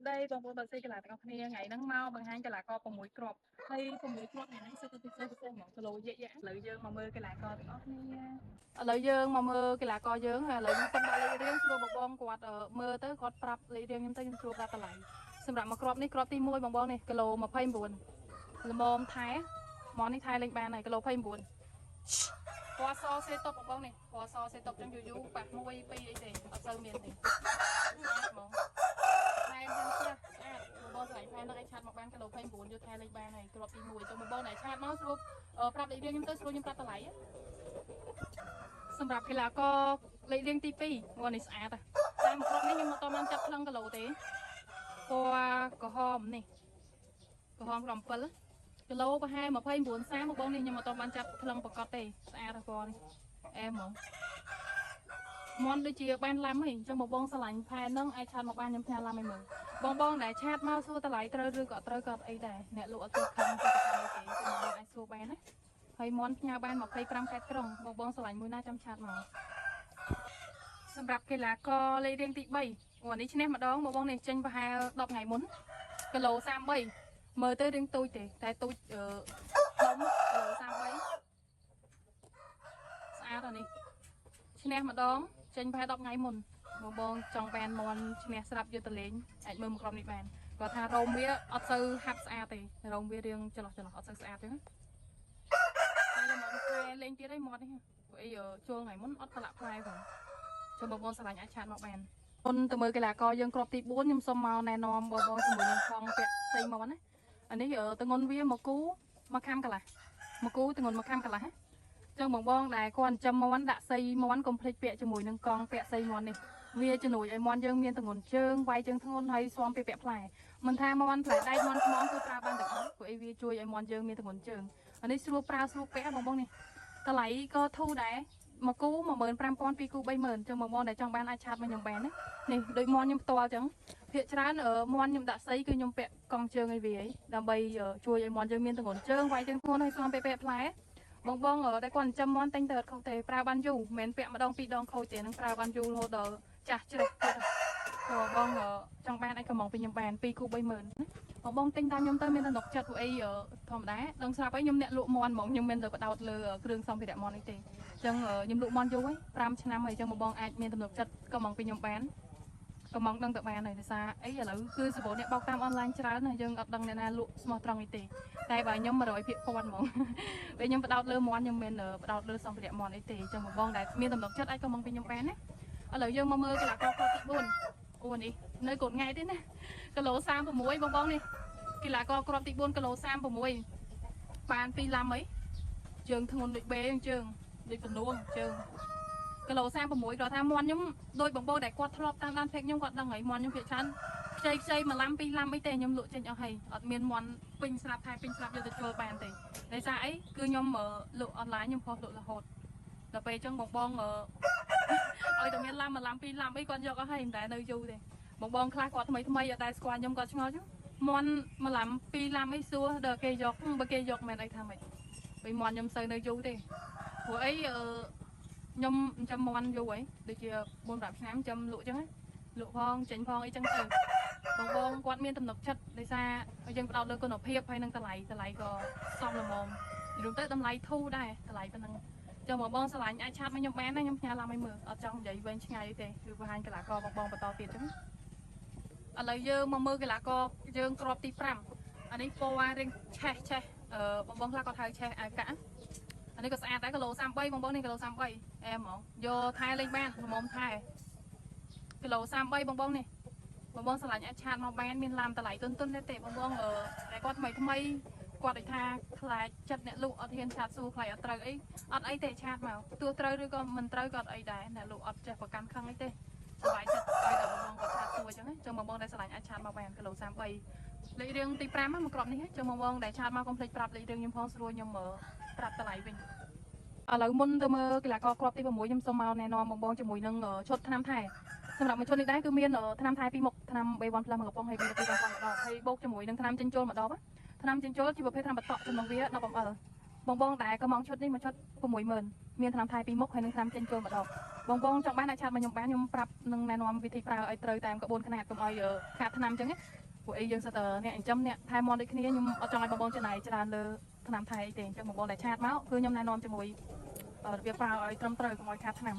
đâyបងប្អូនបើសិនកន្លែងទាំងអស់គ្នាថ្ងៃហ្នឹងមកបង្ហាញកីឡាករ6គ្រាប់ហើយ6គ្រាប់ថ្ងៃហ្នឹងសិតទៅពិសេសហ្មងគីឡូយៈឥឡូវយើងមកមើលកីឡាករទាំងអស់គ្នាឥឡូវយើងមកមើលកីឡាករយើងហើយឥឡូវខ្ញុំសុំដាក់លេខរៀងស្រួលបងគាត់មើលទៅគាត់ប្រាប់លេខរៀងខ្ញុំទៅខ្ញុំស្រួលដាក់តម្លៃសម្រាប់មួយគ្រាប់នេះគ្រាប់ទី1បងនេះគីឡូ29ល្មមថែមកនេះថែលេងបានហើយគីឡូ29ពណ៌សសេតុបបងនេះពណ៌សសេតុបចឹងយូរប៉ះ1 2អីទេអត់សូវមានទេហ្មងថែមទាំងផ្ទះស្អាតបងស្រីថែមនឹងឲ្យឆាតមកបានគីឡូ29យកថែលេខបានហើយគ្រាប់ទី1ចឹងបងដែលឆាតមកស្រួលប្រាប់លេខរៀងខ្ញុំទៅស្រួលខ្ញុំប្រាប់តម្លៃសម្រាប់កីឡាករលេខរៀងទី2បងនេះស្អាតតែមួយគ្រាប់នេះខ្ញុំមិនតបានចាប់ថ្លឹងគីឡូទេពណ៌ក្រហមនេះក្រហម7គីឡូប្រហែល29 30បងនេះខ្ញុំមិនតបានចាប់ថ្លឹងប្រកបទេស្អាតពណ៌នេះអែមហ្មងមន់ដូចជាបានឡាំហីអញ្ចឹងបងស្រឡាញ់ផែនហ្នឹងអាចឆាតមកបានខ្ញុំផ្ញើឡាំឲ្យមើលបងដែលឆាតមកសួរតម្លៃត្រូវឬក៏ត្រូវក៏អីដែរអ្នកលក់អត់ទៅខំទៅតាមទេបងអាចសួរបានណាហើយមន់ផ្ញើបាន25ខែក្រុងបងស្រឡាញ់មួយណាចាំឆាតមកសម្រាប់កីឡាករលេខរៀងទី3អូនេះឈ្នះម្ដងបងនេះចេញប្រហែល10ថ្ងៃមុនគីឡូ33មើលទៅរៀងទូចទេតែទូចធំគីឡូ33ស្អាតអានេះឈ្នះម្ដងចេញប្រហែល10ថ្ងៃមុនបងចង់បានមន់ឈ្នះស្រាប់យកទៅលេងអាចមើលមួយក្រុមនេះបានគាត់ថារោមវាអត់សូវហាប់ស្អាតទេរោមវារៀងចន្លោះអត់សូវស្អាតទេតែមកខែលេងទៀតឯងមាត់នេះព្រោះអីចូលថ្ងៃមុនអត់ប្រឡាក់ផ្លែផងចូលបងស្រឡាញ់អាចឆាតមកបានមុនទៅមើលកីឡាករយើងគ្រាប់ទី4ខ្ញុំសុំមកណែនាំបងជាមួយនឹងផងពាក់ផ្សេងមកណាអានេះទងន់វាមកគូមកខំកន្លះមកគូទងន់មកខំកន្លះចឹងបងដែលគាត់ចិញ្ចឹមមាន់ដាក់សៃមាន់កុំភ្លេចពាក់ជាមួយនឹងកងពាក់សៃមាន់នេះវាជំនួយឲ្យមាន់យើងមានទម្ងន់ជើងវាយជើងធ្ងន់ហើយស្វំពាក់ផ្លែមិនថាមាន់ផ្លែដែកមាន់ខ្មងគឺប្រើបានទាំងអស់ព្រោះអីវាជួយឲ្យមាន់យើងមានទម្ងន់ជើងអានេះស្រួលប្រើស្រួលពាក់បងនេះតម្លៃក៏ធូរដែរមកគូ 15000 ពីគូ 30000ចឹងបងដែលចង់បានអាចឆាតមកខ្ញុំបានណានេះដូចមាន់ខ្ញុំផ្ទាល់ចឹងភាគច្រើនមាន់ខ្ញុំដាក់សៃគឺខ្ញុំពាក់កងជើងឲ្យវាដើម្បីជួយឲ្យមាន់យើងមានទម្ងន់ជើងវាយជើងធ្ងន់ហើយស្វំពាក់ផ្លែបងតែគាត់ចិញ្ចឹមមាន់តែងទៅអត់ខុសទេប្រើបានយូរមិនមែនពាក់ម្ដងពីរដងខូចទេនឹងប្រើបានយូររហូតដល់ចាស់ជ្រេះទៀតបងចង់បានអីកំងពីខ្ញុំបាន2គូ 30000បងទិញតាមខ្ញុំទៅមានទំនុកចិត្តពួកអីធម្មតាដឹងស្រាប់ហើយខ្ញុំអ្នកលក់មាន់ហ្មងខ្ញុំមិនទៅបដោតលើគ្រឿងសម្ភារៈមាន់អីទេអញ្ចឹងខ្ញុំលក់មាន់យូរហើយ5ឆ្នាំហើយអញ្ចឹងបងអាចមានទំនុកចិត្តកំងពីខ្ញុំបានកំងដឹងទៅបានហើយដោយសារអីឥឡូវគឺសម្បូរអ្នកបោកតាមអនឡាញច្រើនហើយយើងអត់ដឹងអ្នកណាលក់ស្មោះត្រង់អីទេតែបើខ្ញុំ100%ហ្មងពេលខ្ញុំបដោតលើមាន់ខ្ញុំមិនបដោតលើសម្ភារៈមាន់អីទេអញ្ចឹងបងដែលមានទំនុកចិត្តអាចកំងពីខ្ញុំបានណាឥឡូវយើងមកមើលកីឡាករគ្រាប់ទី4អូនេះនៅកូនថ្ងៃទេណាគីឡូ36បងនេះកីឡាករគ្រាប់ទី4គីឡូ36បាន2ឡាំអីជើងធ្ងន់ដូចបេជើងដូចពនួងជើងគីឡូ36គាត់ថាមាន់ខ្ញុំដូចបងដែលគាត់ធ្លាប់តាមដានពេកខ្ញុំគាត់ដឹងហើយមាន់ខ្ញុំភាគច្រើនខ្ចីមួយឡាំ2ឡាំអីទេខ្ញុំលក់ចេញអស់ហើយអត់មានមាន់ពេញស្រាប់ថែពេញស្រាប់យកទៅចូលបានទេដោយសារអីគឺខ្ញុំលក់អនឡាញខ្ញុំផុសលក់រហូតដល់ពេលអញ្ចឹងបងឲ្យតែមានឡាំមួយឡាំ2ឡាំអីគាត់យកអស់ហើយមិនដែលនៅយូរទេបងខ្លះគាត់ថ្មីអត់ដែលស្គាល់ខ្ញុំគាត់ឆ្ងល់ចឹងមាន់មួយឡាំ2ឡាំអីសួរដល់គេយកបើគេយកមិនអីថាម៉េចពេលមាន់ខ្ញុំសូវនៅយូរទេព្រោះអីខ្ញុំចាំមាន់យូរហីដូចជា4-5ឆ្នាំចាំលក់ចឹងលក់ផងចេញផងអីចឹងទៅបងគាត់មានទំនុកចិត្តដោយសារយើងផ្ដោតលើគុណភាពហើយនឹងតម្លៃក៏សមល្មមនិយាយទៅតម្លៃធូរដែរតម្លៃប៉ុណ្ណឹងចឹងបងស្រឡាញ់អាចឆាតមកខ្ញុំបានណាខ្ញុំផ្ញើឡាំឲ្យមើលអត់ចង់និយាយវែងឆ្ងាយទេគឺបង្ហាញកីឡាករបងបន្តទៀតចឹងឥឡូវយើងមកមើលកីឡាករយើងគ្រាប់ទី5អានេះពណ៌រៀងឆេះបងខ្លះគាត់ហៅឆេះអាកាអានេះក៏ស្អាតដែរគីឡូ33បងនេះគីឡូ33អែមហ្មងយកថែលេងបានល្មមថែគីឡូ33បងនេះបងស្រឡាញ់អាចឆាតមកបានមានឡាមតម្លៃទុនទេបងតែគាត់ថ្មីគាត់ឲ្យថាខ្លាចចិត្តអ្នកលក់អត់ហ៊ានឆាតសួរខ្លាចអត់ត្រូវអីអត់អីទេឆាតមកទោះត្រូវឬក៏មិនត្រូវក៏អត់អីដែរអ្នកលក់អត់ចេះប្រកាន់ខឹងអីទេសប្បាយចិត្តឲ្យតែបងគាត់ឆាតសួរអញ្ចឹងចឹងបងដែលស្រឡាញ់អាចឆាតមកបានគីឡូ33លេខរៀងទី5មកគ្រាប់នេះចឹងបងដែលឆាតមកកុំភ្លេចប្រាប់លេខរៀងខ្ញុំផងស្រួលខ្ញុំប្រាប់តម្លៃវិញឥឡូវមុនទៅមើលកីឡាករគ្រាប់ទី6ខ្ញុំសូមមកណែនាំបងជាមួយនឹងឈុតថ្នាំថែសម្រាប់មួយឈុតនេះដែរគឺមានថ្នាំថែពីរមុខថ្នាំ B1 Plus មួយកំប៉ុងហើយពី2កំប៉ុងម្ដងហើយបូកជាមួយនឹងថ្នាំចិញ្ចោលម្ដងថ្នាំចិញ្ចោលជាប្រភេទថ្នាំបតក់ចំនួនវា10 ml បងតែកំងឈុតនេះមួយឈុត60000មានឆ្នាំថៃ2មុខហើយនឹងឆ្នាំចេញចូលម្ដងបងចង់បានអាចឆាតមកខ្ញុំបានខ្ញុំប្រាប់នឹងណែនាំវិធីប្រើឲ្យត្រូវតាមក្បួនខ្នាតកុំឲ្យខាតឆ្នាំអញ្ចឹងណាពួកអីយើងសិតតែអ្នកចិញ្ចឹមអ្នកថែមន់ដូចគ្នាខ្ញុំអត់ចង់ឲ្យបងចំណាយច្រើនលើឆ្នាំថៃទេអញ្ចឹងបងដែលឆាតមកគឺខ្ញុំណែនាំជាមួយរបៀបប្រើឲ្យត្រឹមត្រូវកុំឲ្យខាតឆ្នាំ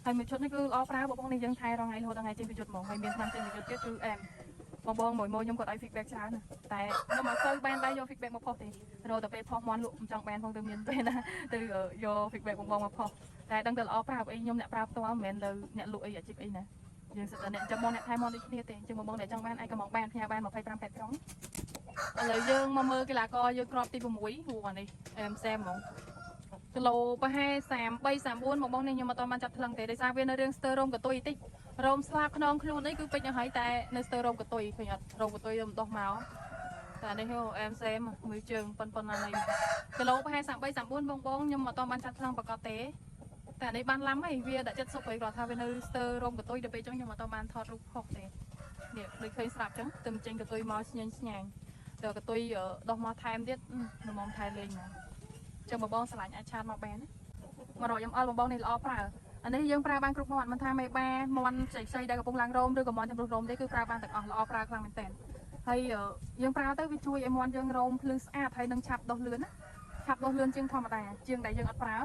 ហើយមួយឈុតនេះគឺល្អប្រើបងនេះយើងថែរងថ្ងៃរហូតដល់ថ្ងៃចេញពីយុទ្ធហ្មងហើយមានឆ្នាំចេញពីយុទ្ធទៀតគឺអែមបងមួយខ្ញុំគាត់ឲ្យ feedback ច្រើនតែខ្ញុំអត់សូវបានយក feedback មកផុសទេរហូតតែពេលផុសមន់លក់មិនចង់បានផងទៅមានពេលណាទៅយក feedback បងមកផុសតែដឹងតែល្អប្រើអីខ្ញុំអ្នកប្រើផ្ទាល់មិនមែនទៅអ្នកលក់អីអាជីពអីណាយើងសិតតែអ្នកចាំមកអ្នកថែមន់ដូចគ្នាទេអញ្ចឹងបងដែលចង់បានអាចកំងបានផ្ញើបាន25ពេតក្រុងឥឡូវយើងមកមើលកីឡាករយើងគ្រាប់ទី6ហួរនេះអែមសែមហ្មងគីឡូប្រហែល33 34បងនេះខ្ញុំអត់បានចាប់ថ្លឹងទេដោយសារវានៅរឿងស្ទើររោមកតុយតិចរោមស្លាបខ្នងខ្លួនអីគឺពេញហើយតែនៅស្ទើររោមកតុយឃើញអត់រោមកតុយខ្ញុំដោះមកតែនេះអែមសែមមើលជើងប៉ុណ្ណានេះគីឡូប្រហែល33 34បងខ្ញុំអត់បានចាប់ថ្លឹងប្រកបទេតែនេះបានឡាំហើយវាដាក់ចិត្តសុបហើយគាត់ថាវានៅស្ទើររោមកតុយដល់ពេលចឹងខ្ញុំអត់បានថតរូបផុសទេនេះដូចឃើញស្រាប់ចឹងទៅចេញកតុយមកស្ញាញ់ស្ញាញទៅកតុយដោះមកថែមទៀតល្មមថែលេងមកចឹងបងឆ្លាញ់អាចឆាតមកបានមករកខ្ញុំអល់បងនេះល្អប្រើអានេះយើងប្រើបានគ្រប់មាត់មិនថាមេបាមាន់ផ្សេងដែលកំពុងឡើងរោមឬក៏មាន់ចំនួនរោមទេគឺប្រើបានទាំងអស់ល្អប្រើខ្លាំងមែនតើហើយយើងប្រើទៅវាជួយឲ្យមាន់យើងរោមភ្លឺស្អាតហើយនឹងឆាប់ដុះលឿនណាឆាប់ដុះលឿនជាងធម្មតាជាងដែលយើងអត់ប្រើ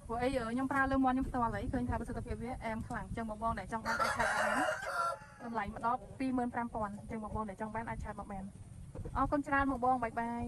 ព្រោះអីខ្ញុំប្រើលើមាន់ខ្ញុំផ្ទាល់ហើយឃើញថាប្រសិទ្ធភាពវាអែមខ្លាំងចឹងបងដែលចង់បានអាចឆាតបានតម្លៃមកដល់25000ចឹងបងដែលចង់បានអាចឆាតមកបានអរគុណច្រើនបងបាយបាយ